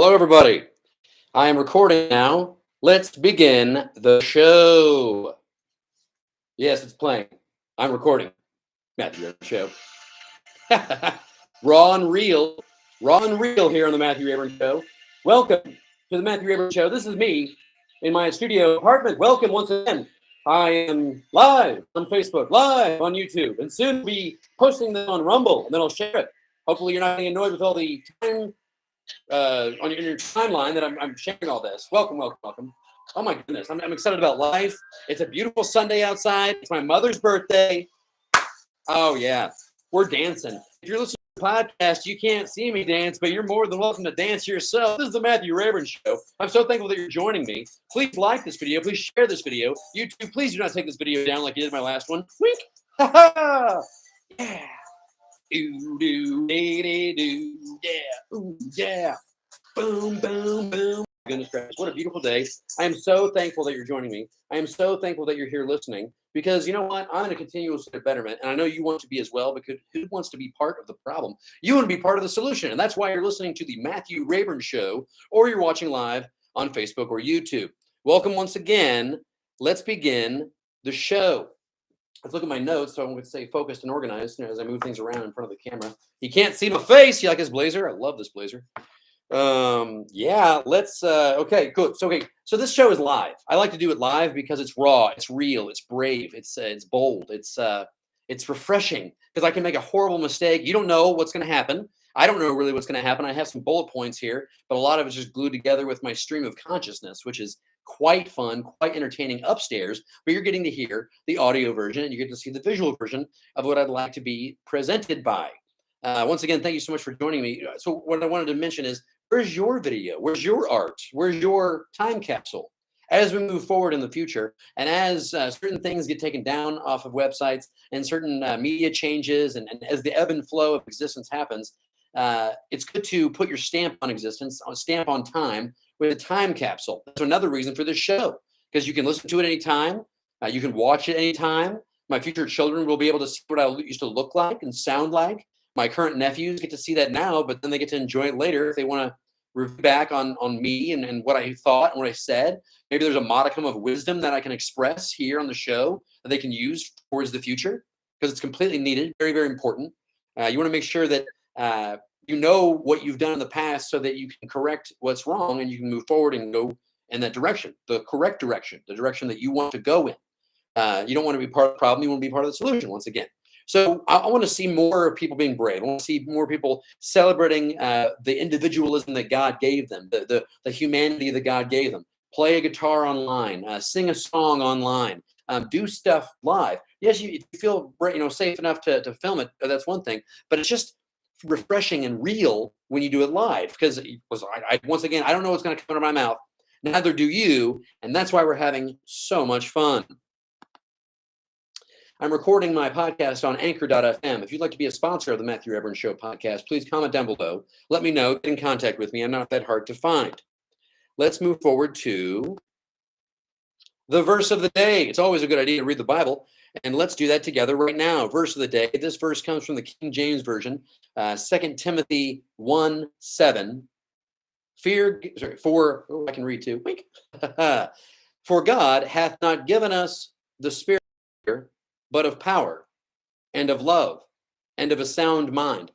Hello, everybody. I am recording now. Let's begin the show. Yes, it's playing. I'm recording. Matthew Rayburn Show. Raw and real here on the Matthew Rayburn Show. Welcome to the Matthew Rayburn Show. This is me in my studio apartment. Welcome once again. I am live on Facebook, live on YouTube, and soon be posting this on Rumble, and then I'll share it. Hopefully, you're not getting annoyed with all the time on your timeline that I'm sharing all this. Welcome. Oh my goodness, I'm excited about life. It's a beautiful Sunday outside. It's my mother's birthday. Oh yeah, we're dancing. If you're listening to the podcast, you can't see me dance, but you're more than welcome to dance yourself. This is the Matthew Rayburn Show. I'm so thankful that you're joining me. Please like this video. Please share this video. YouTube, please do not take this video down like you did my last one. Wink. Ha ha. Yeah. Ooh, doo, dee, dee, doo, yeah, ooh, yeah, boom, boom, boom. Goodness gracious, what a beautiful day. I am so thankful that you're joining me. I am so thankful that you're here listening because you know what? I'm in a continuous state of betterment, and I know you want to be as well because who wants to be part of the problem? You want to be part of the solution, and that's why you're listening to the Matthew Rayburn Show or you're watching live on Facebook or YouTube. Welcome once again. Let's begin the show. Let's look at my notes so I won't stay focused and organized as I move things around in front of the camera. You can't see my face. You like his blazer? I love this blazer. Yeah, let's, okay, good. So this show is live. I like to do it live because it's raw, it's real, it's brave, it's bold, it's refreshing because I can make a horrible mistake. You don't know what's going to happen. I don't know really what's going to happen. I have some bullet points here, but a lot of it's just glued together with my stream of consciousness, which is quite fun, quite entertaining upstairs, but you're getting to hear the audio version and you get to see the visual version of what I'd like to be presented by. Once again, thank you so much for joining me. So what I wanted to mention is, where's your video? Where's your art? Where's your time capsule? As we move forward in the future, and as certain things get taken down off of websites and certain media changes, and as the ebb and flow of existence happens, it's good to put your stamp on existence, stamp on time with a time capsule. That's another reason for this show, because you can listen to it anytime. You can watch it anytime. My future children will be able to see what I used to look like and sound like. My current nephews get to see that now, but then they get to enjoy it later if they want to review back on me and what I thought and what I said. Maybe there's a modicum of wisdom that I can express here on the show that they can use towards the future because it's completely needed, very, very important. You want to make sure that you know what you've done in the past so that you can correct what's wrong and you can move forward and go in that direction, the correct direction, the direction that you want to go in. You don't want to be part of the problem. You want to be part of the solution once again. So I want to see more people being brave. I want to see more people celebrating the individualism that God gave them, the humanity that God gave them. Play a guitar online, sing a song online, do stuff live. Yes, you feel safe enough to film it. That's one thing, but it's just refreshing and real when you do it live. Because once again, I don't know what's going to come out of my mouth. Neither do you, and that's why we're having so much fun. I'm recording my podcast on anchor.fm. If you'd like to be a sponsor of the Matthew Rayburn Show podcast, please comment down below. Let me know. Get in contact with me. I'm not that hard to find. Let's move forward to the verse of the day. It's always a good idea to read the Bible, and let's do that together right now. Verse of the day. This verse comes from the King James Version, 2 Timothy 1:7. I can read too. Wink. For God hath not given us the spirit of fear, but of power and of love and of a sound mind.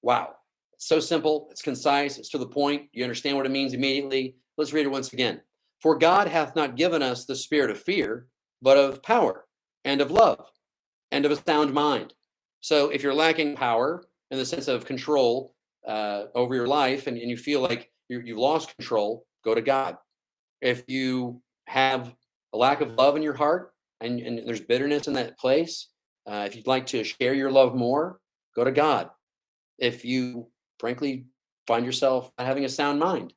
Wow. It's so simple. It's concise. It's to the point. You understand what it means immediately. Let's read it once again. For God hath not given us the spirit of fear, but of power and of love and of a sound mind. So if you're lacking power in the sense of control over your life and you feel like you've lost control, go to God. If you have a lack of love in your heart, and there's bitterness in that place, if you'd like to share your love more, go to God. If you, frankly, find yourself not having a sound mind,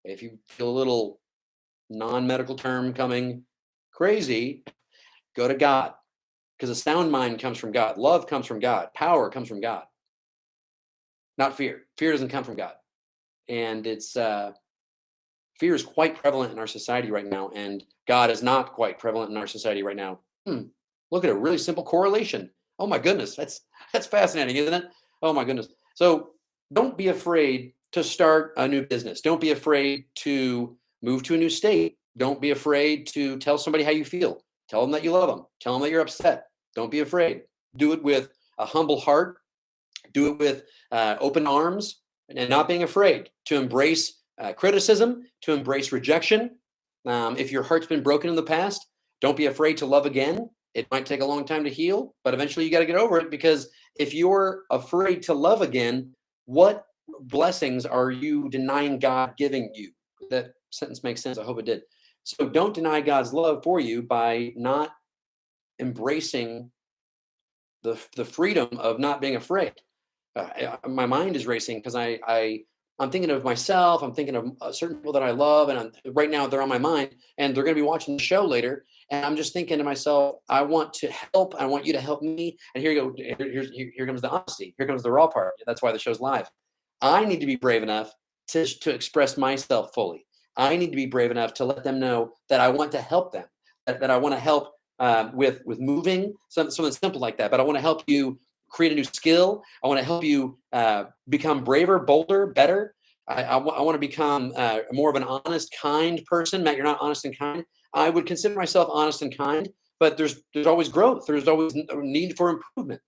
if you feel a little non-medical term coming crazy, go to God. Because a sound mind comes from God. Love comes from God. Power comes from God. Not fear. Fear doesn't come from God. And it's fear is quite prevalent in our society right now, and God is not quite prevalent in our society right now. Look at a really simple correlation. Oh my goodness, that's fascinating, isn't it? Oh my goodness. So don't be afraid to start a new business. Don't be afraid to move to a new state. Don't be afraid to tell somebody how you feel. Tell them that you love them. Tell them that you're upset. Don't be afraid. Do it with a humble heart. Do it with open arms and not being afraid to embrace criticism, to embrace rejection. If your heart's been broken in the past, don't be afraid to love again. It might take a long time to heal, but eventually you got to get over it, because if you're afraid to love again, what blessings are you denying God giving you? That sentence makes sense. I hope it did. So don't deny God's love for you by not embracing the freedom of not being afraid. My mind is racing because I'm thinking of myself. I'm thinking of certain people that I love, and right now they're on my mind, and they're going to be watching the show later. And I'm just thinking to myself, I want to help. I want you to help me. And here you go. Here comes the honesty. Here comes the raw part. That's why the show's live. I need to be brave enough to express myself fully. I need to be brave enough to let them know that I want to help them, that I want to help with moving, something simple like that. But I want to help you create a new skill. I want to help you become braver, bolder, better. I want to become more of an honest, kind person. Matt, you're not honest and kind. I would consider myself honest and kind, but there's always growth. There's always a need for improvement.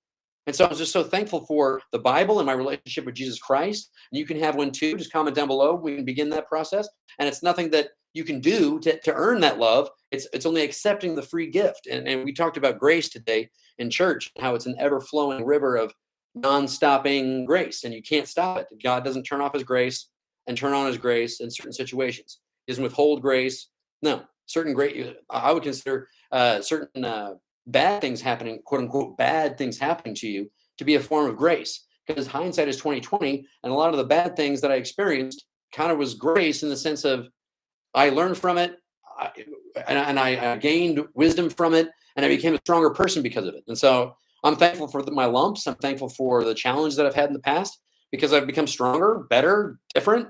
And so I was just so thankful for the Bible and my relationship with Jesus Christ. And you can have one too. Just comment down below. We can begin that process. And it's nothing that you can do to earn that love. It's only accepting the free gift. And we talked about grace today in church, how it's an ever-flowing river of non-stopping grace, and you can't stop it. God doesn't turn off his grace and turn on his grace in certain situations. He doesn't withhold grace. No, certain grace, I would consider certain bad things happening, quote unquote, bad things happening to you to be a form of grace, because hindsight is 20/20, and a lot of the bad things that I experienced kind of was grace in the sense of I learned from it, and I gained wisdom from it, and I became a stronger person because of it. And so I'm thankful for my lumps. I'm thankful for the challenge that I've had in the past, because I've become stronger, better, different,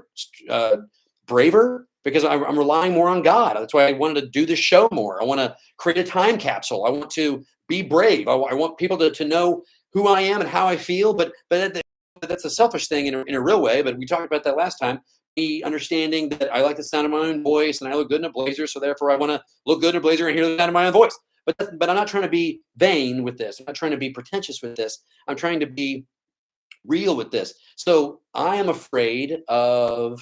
braver, because I'm relying more on God. That's why I wanted to do this show more. I want to create a time capsule. I want to be brave. I want people to know who I am and how I feel. But that's a selfish thing in a real way. But we talked about that last time. Me understanding that I like the sound of my own voice, and I look good in a blazer, so therefore I want to look good in a blazer and hear the sound of my own voice. But I'm not trying to be vain with this. I'm not trying to be pretentious with this. I'm trying to be real with this. So I am afraid of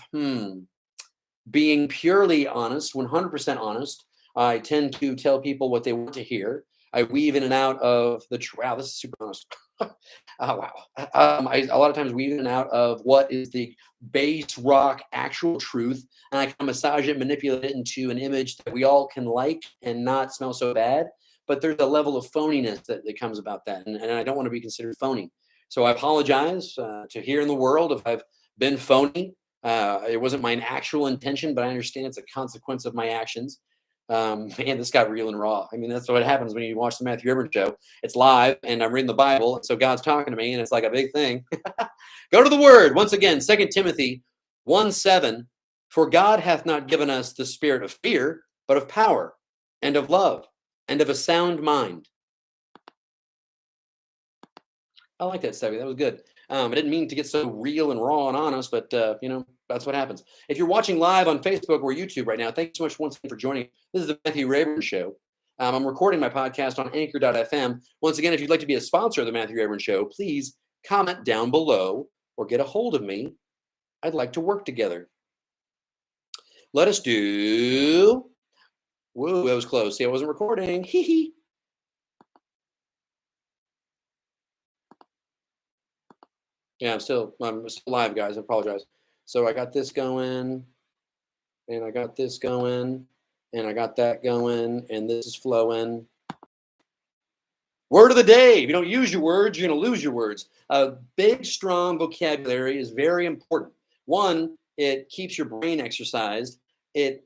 being purely honest, 100% honest. I tend to tell people what they want to hear. I weave in and out of wow, this is super honest. Oh, wow. A lot of times weave in and out of what is the base rock actual truth, and I can massage it, manipulate it into an image that we all can like and not smell so bad. But there's a level of phoniness that comes about that, and I don't want to be considered phony. So I apologize to here in the world if I've been phony. It wasn't my actual intention, but I understand it's a consequence of my actions. Man, this got real and raw. I mean, that's what happens when you watch the Matthew Rivers show. It's live, and I'm reading the Bible, and so God's talking to me, and it's like a big thing. Go to the Word. Once again, 2 Timothy 1:7. For God hath not given us the spirit of fear, but of power, and of love, and of a sound mind. I like that, Stevie. That was good. I didn't mean to get so real and raw and honest, but that's what happens. If you're watching live on Facebook or YouTube right now, thanks so much once again for joining. This is the Matthew Rayburn Show. I'm recording my podcast on Anchor.fm. Once again, if you'd like to be a sponsor of the Matthew Rayburn Show, please comment down below or get a hold of me. I'd like to work together. Let us do. Whoa, that was close. See, I wasn't recording. Hee hee. Yeah, I'm still live, guys. I apologize. So I got this going, and I got this going, and I got that going, and this is flowing. Word of the day. If you don't use your words, you're going to lose your words. A big, strong vocabulary is very important. One, it keeps your brain exercised. It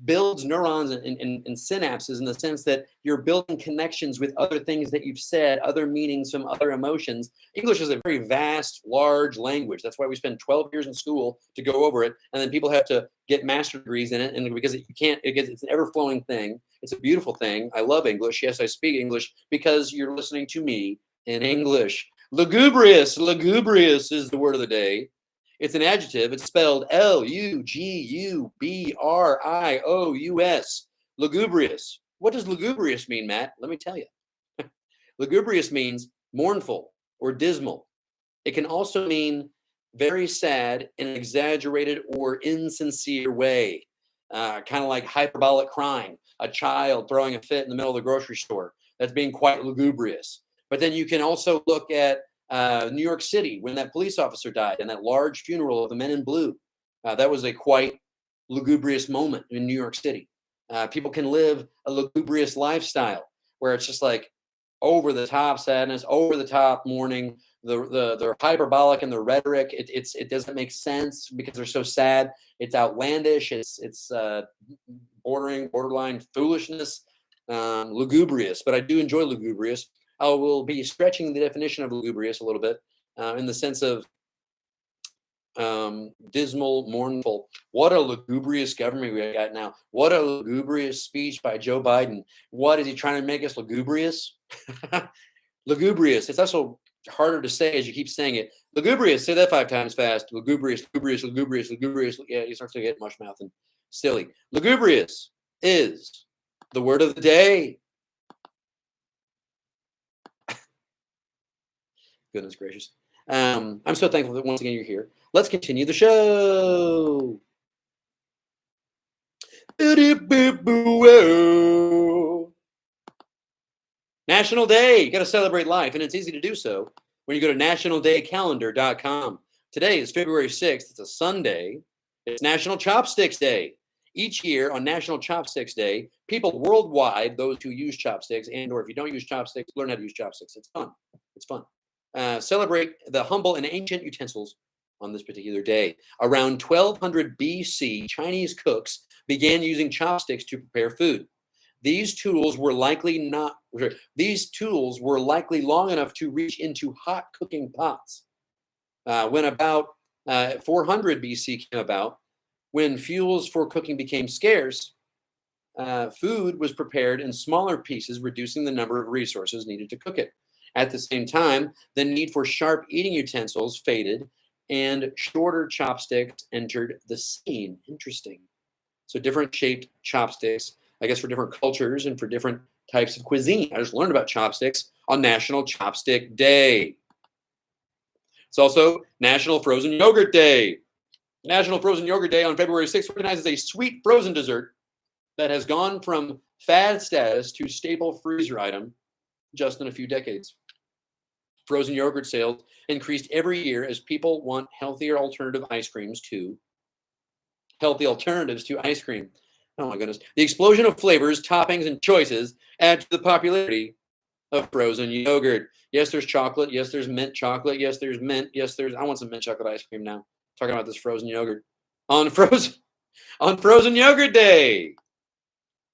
builds neurons and synapses in the sense that you're building connections with other things that you've said, other meanings from other emotions. English is a very vast, large language. That's why we spend 12 years in school to go over it, and then people have to get master's degrees in it. And because it's an ever-flowing thing. It's a beautiful thing. I love English. Yes, I speak English because you're listening to me in English. Lugubrious is the word of the day. It's an adjective. It's spelled Lugubrious. Lugubrious. What does lugubrious mean, Matt? Let me tell you. Lugubrious means mournful or dismal. It can also mean very sad in an exaggerated or insincere way, kind of like hyperbolic crying, a child throwing a fit in the middle of the grocery store. That's being quite lugubrious. But then you can also look at New York City when that police officer died and that large funeral of the men in blue. That was a quite lugubrious moment in New York City. People can live a lugubrious lifestyle where it's just like over the top sadness, over the top mourning. They're hyperbolic in the rhetoric. It doesn't make sense because they're so sad. It's outlandish. It's borderline foolishness. Lugubrious, but I do enjoy lugubrious. I will be stretching the definition of lugubrious a little bit in the sense of dismal, mournful. What a lugubrious government we got now. What a lugubrious speech by Joe Biden. What is he trying to make us lugubrious? Lugubrious. It's also harder to say as you keep saying it. Lugubrious. Say that 5 times fast. Lugubrious, lugubrious, lugubrious, lugubrious. Yeah, you start to get mush mouth and silly. Lugubrious is the word of the day. Goodness gracious. I'm so thankful that once again you're here. Let's continue the show. National Day. You got to celebrate life, and it's easy to do so when you go to nationaldaycalendar.com. Today is February 6th. It's a Sunday. It's National Chopsticks Day. Each year on National Chopsticks Day, people worldwide, those who use chopsticks and or if you don't use chopsticks, learn how to use chopsticks. It's fun. It's fun. Celebrate the humble and ancient utensils on this particular day. Around 1200 BC, Chinese cooks began using chopsticks to prepare food. These tools were likely long enough to reach into hot cooking pots. When about 400 BC came about, when fuels for cooking became scarce, food was prepared in smaller pieces, reducing the number of resources needed to cook it. At the same time, the need for sharp eating utensils faded and shorter chopsticks entered the scene. Interesting. So different shaped chopsticks, I guess, for different cultures and for different types of cuisine. I just learned about chopsticks on National Chopstick Day. It's also National Frozen Yogurt Day. National Frozen Yogurt Day on February 6th recognizes a sweet frozen dessert that has gone from fad status to staple freezer item just in a few decades. Frozen yogurt sales increased every year as people want healthy alternatives to ice cream. Oh my goodness. The explosion of flavors, toppings, and choices add to the popularity of frozen yogurt. Yes, there's chocolate. Yes, there's mint chocolate. Yes, there's mint. Yes, I want some mint chocolate ice cream now. Talking about this frozen yogurt. On Frozen Yogurt Day.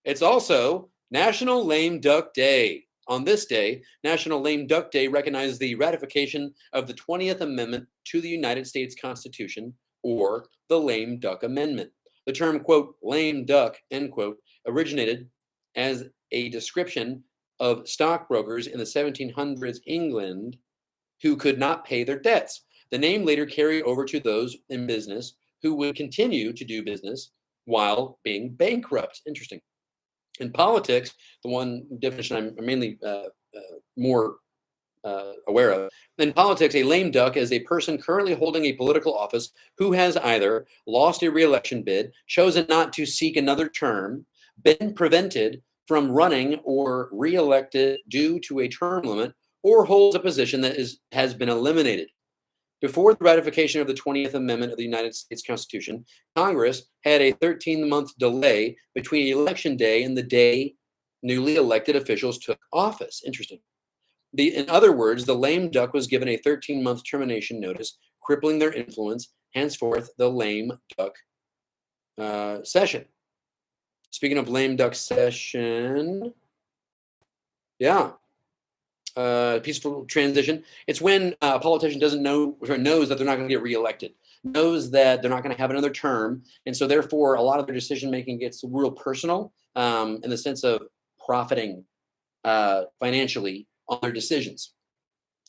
It's also National Lame Duck Day. On this day, National Lame Duck Day recognizes the ratification of the 20th Amendment to the United States Constitution, or the Lame Duck Amendment. The term, quote, lame duck, end quote, originated as a description of stockbrokers in the 1700s England who could not pay their debts. The name later carried over to those in business who would continue to do business while being bankrupt. Interesting. In politics, the one definition I'm mainly more aware of, in politics, a lame duck is a person currently holding a political office who has either lost a re-election bid, chosen not to seek another term, been prevented from running or re-elected due to a term limit, or holds a position that has been eliminated. Before the ratification of the 20th Amendment of the United States Constitution, Congress had a 13-month delay between Election Day and the day newly elected officials took office. Interesting. In other words, the lame duck was given a 13-month termination notice, crippling their influence, henceforth the lame duck session. Speaking of lame duck session, yeah. Peaceful transition. It's when a politician doesn't know or knows that they're not going to get reelected, knows that they're not going to have another term, and so therefore a lot of their decision making gets real personal in the sense of profiting financially on their decisions.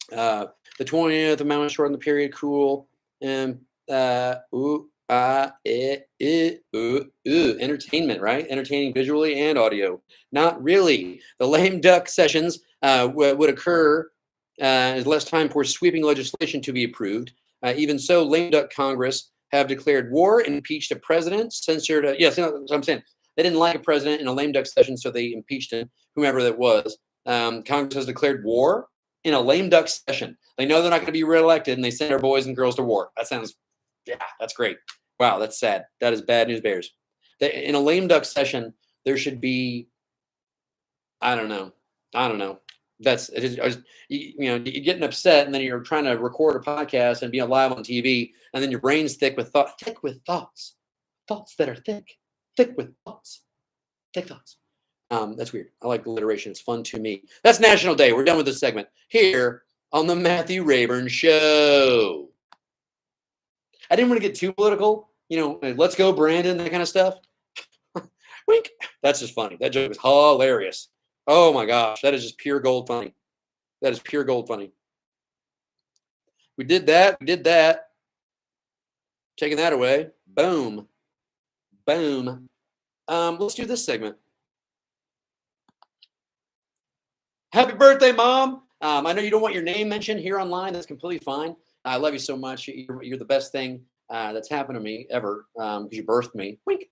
The 20th Amendment shortened the period, cool, and Entertainment, right? Entertaining visually and audio. Not really. The lame duck sessions would occur as less time for sweeping legislation to be approved. Even so, lame duck Congress have declared war, impeached a president, censored. Yes, you know what I'm saying. They didn't like a president in a lame duck session, so they impeached him, whomever that was. Congress has declared war in a lame duck session. They know they're not going to be reelected, and they send our boys and girls to war. That sounds, yeah, that's great. Wow, that's sad. That is bad news bears. In a lame duck session, there should be, I don't know. That's it is, you know, you're getting upset, and then you're trying to record a podcast and be live on TV, and then your brain's thick with thoughts that are thick with thoughts, thick thoughts. That's weird. I like alliteration. It's fun to me. That's National Day. We're done with this segment here on the Matthew Rayburn Show. I didn't want to get too political, you know, let's go, Brandon, that kind of stuff. Wink. That's just funny. That joke was hilarious. Oh my gosh, that is just pure gold funny. That is pure gold funny. We did that. Taking that away. Boom. Let's do this segment. Happy birthday, Mom. I know you don't want your name mentioned here online. That's completely fine. I love you so much. You're the best thing that's happened to me ever because you birthed me. Wink.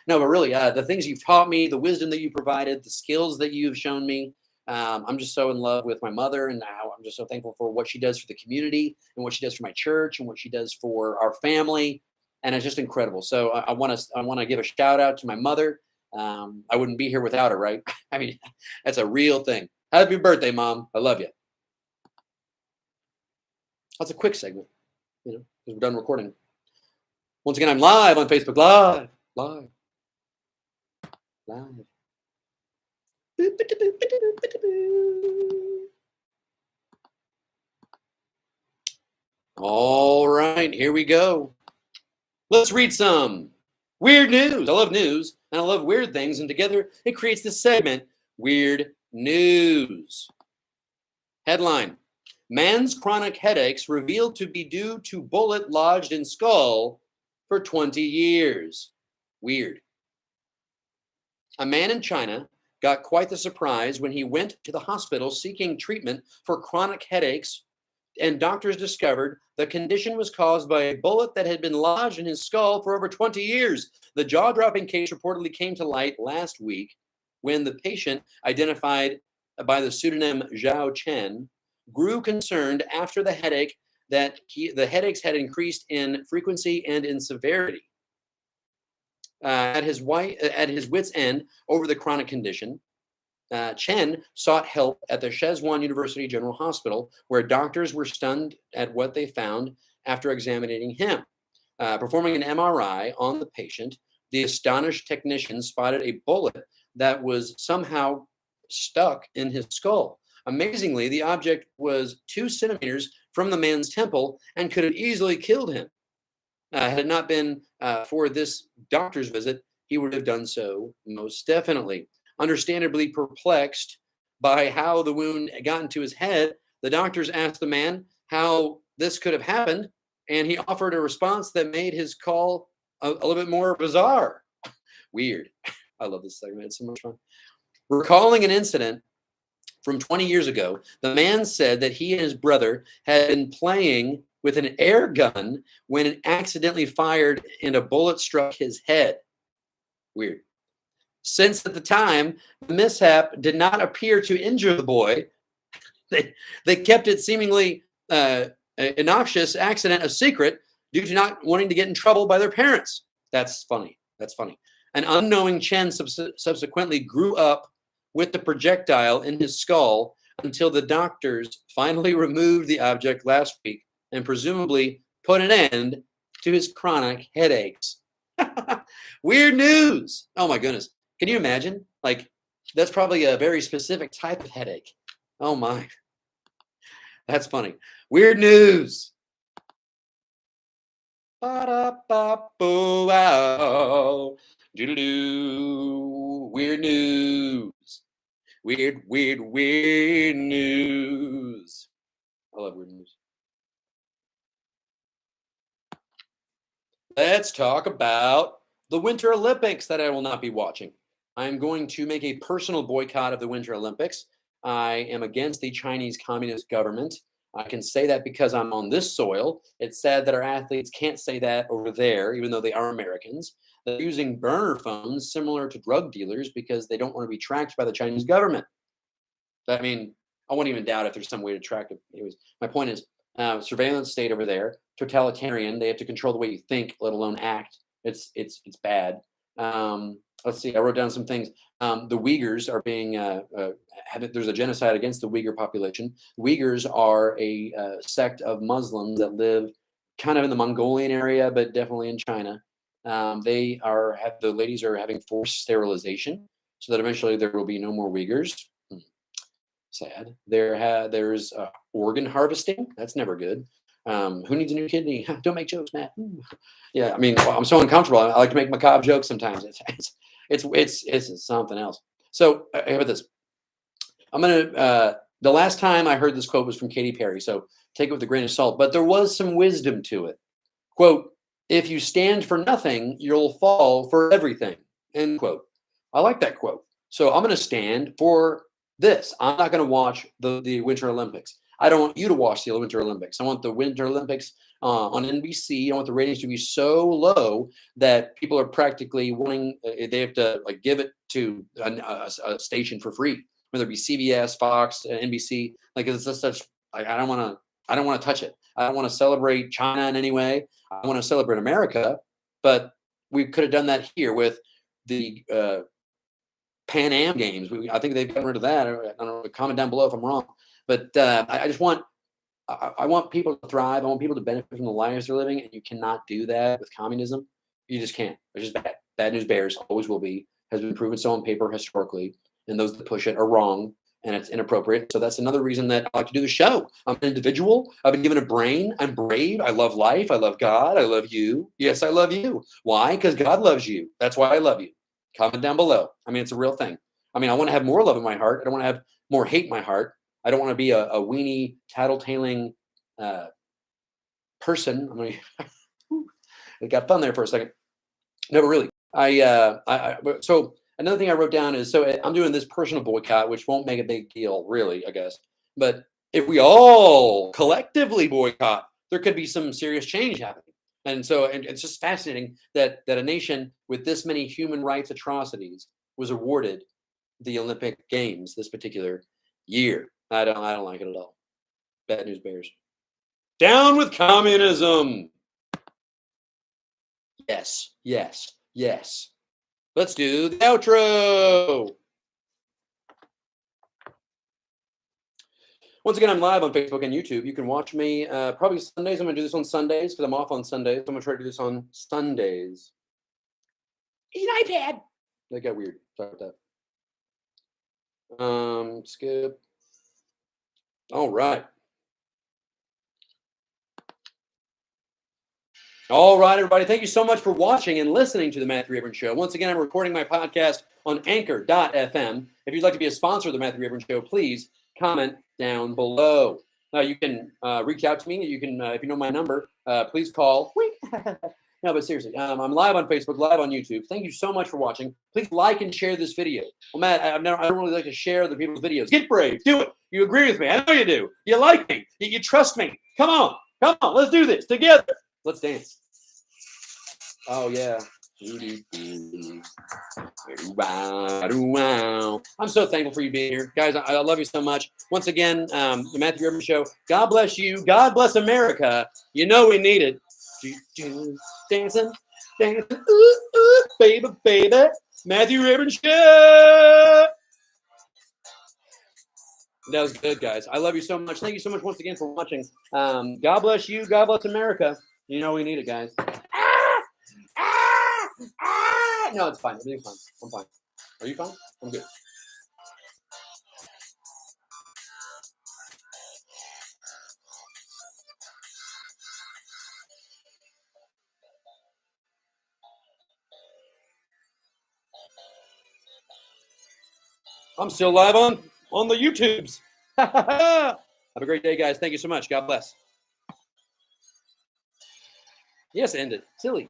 No, but really, the things you've taught me, the wisdom that you provided, the skills that you've shown me. I'm just so in love with my mother, and now I'm just so thankful for what she does for the community and what she does for my church and what she does for our family. And it's just incredible. So I want to give a shout out to my mother. I wouldn't be here without her, right? I mean, that's a real thing. Happy birthday, Mom. I love you. That's a quick segment, you know, because we're done recording. Once again, I'm live on Facebook. Live. All right, here we go. Let's read some weird news. I love news, and I love weird things, and together it creates this segment, Weird News. Headline: Man's chronic headaches revealed to be due to bullet lodged in skull for 20 years. Weird. A man in China got quite the surprise when he went to the hospital seeking treatment for chronic headaches, and doctors discovered the condition was caused by a bullet that had been lodged in his skull for over 20 years. The jaw-dropping case reportedly came to light last week when the patient, identified by the pseudonym Zhao Chen, grew concerned after the headaches had increased in frequency and in severity. At his wit's end over the chronic condition, Chen sought help at the Szechuan University General Hospital, where doctors were stunned at what they found after examining him. Performing an MRI on the patient, the astonished technician spotted a bullet that was somehow stuck in his skull. Amazingly, the object was 2 centimeters from the man's temple and could have easily killed him. Had it not been for this doctor's visit, he would have done so most definitely. Understandably perplexed by how the wound got into his head, the doctors asked the man how this could have happened, and he offered a response that made his call a little bit more bizarre. Weird. I love this segment. It's so much fun. Recalling an incident from 20 years ago, the man said that he and his brother had been playing with an air gun when it accidentally fired and a bullet struck his head. Weird. Since at the time, the mishap did not appear to injure the boy, they kept it seemingly innocuous accident a secret due to not wanting to get in trouble by their parents. That's funny. An unknowing Chen subsequently grew up with the projectile in his skull until the doctors finally removed the object last week and presumably put an end to his chronic headaches. Weird news. Oh my goodness. Can you imagine? Like, that's probably a very specific type of headache. Oh my. That's funny. Weird news. Ba-da-ba-boo-ow. Doo-doo-doo. Weird news. Weird news. I love weird news. Let's talk about the Winter Olympics that I will not be watching. I'm going to make a personal boycott of the Winter Olympics. I am against the Chinese Communist government. I can say that because I'm on this soil. It's sad that our athletes can't say that over there, even though they are Americans. They're using burner phones similar to drug dealers because they don't want to be tracked by the Chinese government. I mean, I won't even doubt if there's some way to track it. Anyways, my point is, surveillance state over there, totalitarian. They have to control the way you think, let alone act. It's bad. Let's see. I wrote down some things. The Uyghurs are being there's a genocide against the Uyghur population. Uyghurs are a sect of Muslims that live kind of in the Mongolian area, but definitely in China. The ladies are having forced sterilization, so that eventually there will be no more Uyghurs. Sad. There's organ harvesting. That's never good. Who needs a new kidney? Don't make jokes, Matt. Ooh. Yeah, I mean, well, I'm so uncomfortable. I like to make macabre jokes sometimes. It's something else. So, how about this? I'm gonna. The last time I heard this quote was from Katy Perry, so take it with a grain of salt. But there was some wisdom to it. Quote: "If you stand for nothing, you'll fall for everything." End quote. I like that quote. So I'm going to stand for this. I'm not going to watch the Winter Olympics. I don't want you to watch the Winter Olympics. I want the Winter Olympics on NBC. I want the ratings to be so low that people are practically wanting. They have to like give it to a station for free, whether it be CBS, Fox, NBC. Like it's just such. Like, I don't want to. I don't want to touch it. I don't want to celebrate China in any way. I want to celebrate America, but we could have done that here with the Pan Am Games. I think they've gotten rid of that. I don't know. Comment down below if I'm wrong. But I just want I want people to thrive. I want people to benefit from the lives they're living, and you cannot do that with communism. You just can't. It's just bad. Bad news bears. Always will be. Has been proven so on paper historically, and those that push it are wrong, and it's inappropriate. So that's another reason that I like to do the show. I'm an individual. I've been given a brain. I'm brave. I love life. I love God. I love you. Yes, I love you. Why? Because God loves you. That's why I love you. Comment down below. I mean, it's a real thing. I mean, I want to have more love in my heart. I don't want to have more hate in my heart. I don't want to be a weenie, tattletaling person. I'm gonna, it got fun there for a second. No, but really, so another thing I wrote down is I'm doing this personal boycott, which won't make a big deal, really, I guess. But if we all collectively boycott, there could be some serious change happening. And so, and it's just fascinating that a nation with this many human rights atrocities was awarded the Olympic Games this particular year. I don't like it at all. Bad news bears. Down with communism. Yes, yes, yes. Let's do the outro. Once again, I'm live on Facebook and YouTube. You can watch me probably Sundays. I'm going to do this on Sundays because I'm off on Sundays. I'm going to try to do this on Sundays. Eat iPad. That got weird. Sorry about that. Skip. All right. All right, everybody. Thank you so much for watching and listening to The Matthew Rayburn Show. Once again, I'm recording my podcast on anchor.fm. If you'd like to be a sponsor of The Matthew Rayburn Show, please comment down below. Now, you can reach out to me. You can, if you know my number, please call. No, but seriously, I'm live on Facebook, live on YouTube. Thank you so much for watching. Please like and share this video. Well, Matt, I don't really like to share the people's videos. Get brave. Do it. You agree with me. I know you do. You like me. You trust me. Come on. Come on. Let's do this together. Let's dance. Oh, yeah. I'm so thankful for you being here. Guys, I love you so much. Once again, the Matthew Rayburn Show. God bless you. God bless America. You know we need it. Dancing, dancing, ooh, ooh, baby, baby. Matthew Rayburn Show. That was good, guys. I love you so much. Thank you so much once again for watching. God bless you. God bless America. You know we need it, guys. No, it's fine. Everything's fine. I'm fine. Are you fine? I'm good. I'm still live on the YouTubes. Have a great day, guys. Thank you so much. God bless. Yes, end it. Silly.